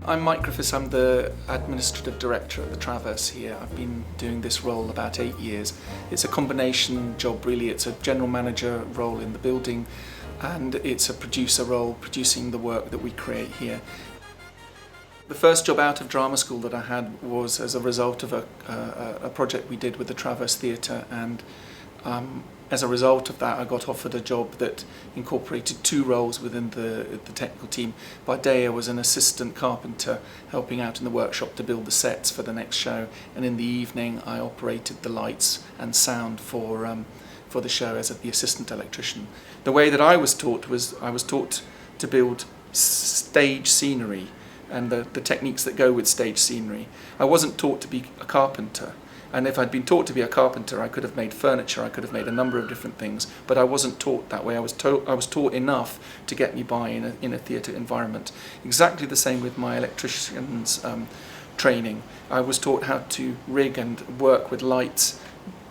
I'm Mike Griffiths, I'm the Administrative Director at the Traverse here. I've been doing this role about 8 years. It's a combination job really, it's a general manager role in the building and it's a producer role, producing the work that we create here. The first job out of drama school that I had was as a result of a project we did with the Traverse Theatre, and as a result of that I got offered a job that incorporated 2 roles within the technical team. By day I was an assistant carpenter helping out in the workshop to build the sets for the next show, and in the evening I operated the lights and sound for the show as the assistant electrician. The way that I was taught to build stage scenery and the techniques that go with stage scenery. I wasn't taught to be a carpenter, and if I'd been taught to be a carpenter I could have made furniture, I could have made a number of different things, but I wasn't taught that way. I was taught enough to get me by in a theatre environment. Exactly the same with my electrician's training. I was taught how to rig and work with lights,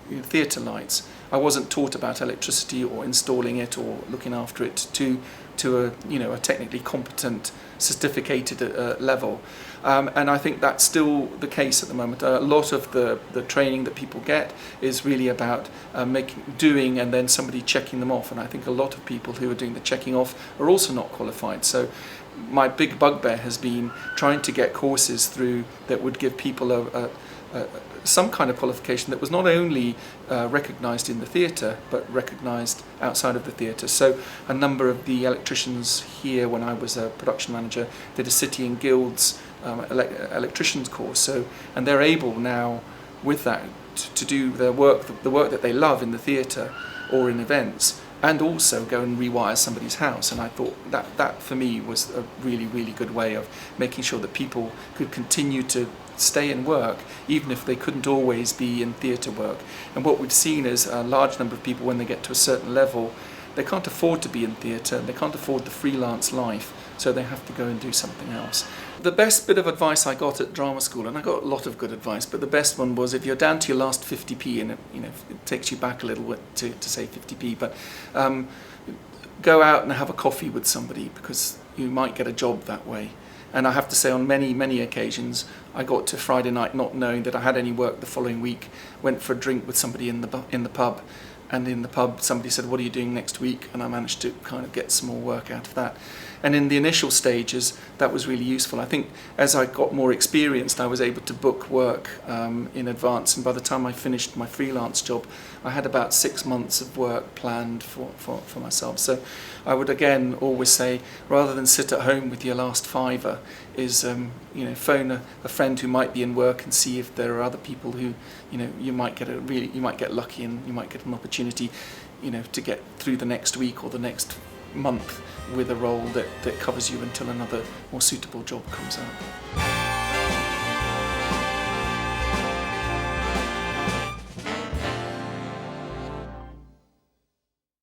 theatre lights. I wasn't taught about electricity or installing it or looking after it to a technically competent, sophisticated level. And I think that's still the case at the moment. A lot of the training that people get is really about doing and then somebody checking them off, and I think a lot of people who are doing the checking off are also not qualified. So my big bugbear has been trying to get courses through that would give people some kind of qualification that was not only recognised in the theatre but recognised outside of the theatre. So a number of the electricians here, when I was a production manager, did a City and Guilds electricians course, and they're able now with that to do their work, the work that they love in the theatre or in events, and also go and rewire somebody's house. And I thought that for me was a really, really good way of making sure that people could continue to stay and work even if they couldn't always be in theatre work. And what we've seen is a large number of people, when they get to a certain level, they can't afford to be in theatre, they can't afford the freelance life, so they have to go and do something else. The best bit of advice I got at drama school, and I got a lot of good advice, but the best one was, if you're down to your last 50p, and it takes you back a little bit to say 50p, but go out and have a coffee with somebody, because you might get a job that way. And I have to say, on many occasions I got to Friday night not knowing that I had any work the following week, went for a drink with somebody in the pub, and in the pub somebody said, "What are you doing next week?" and I managed to kind of get some more work out of that. And in the initial stages that was really useful. I think as I got more experienced I was able to book work in advance, and by the time I finished my freelance job I had about 6 months of work planned for myself. So I would again always say, rather than sit at home with your last fiver, is phone a friend who might be in work and see if there are other people who you might get lucky and you might get an opportunity to get through the next week or the next month with a role that covers you until another more suitable job comes out.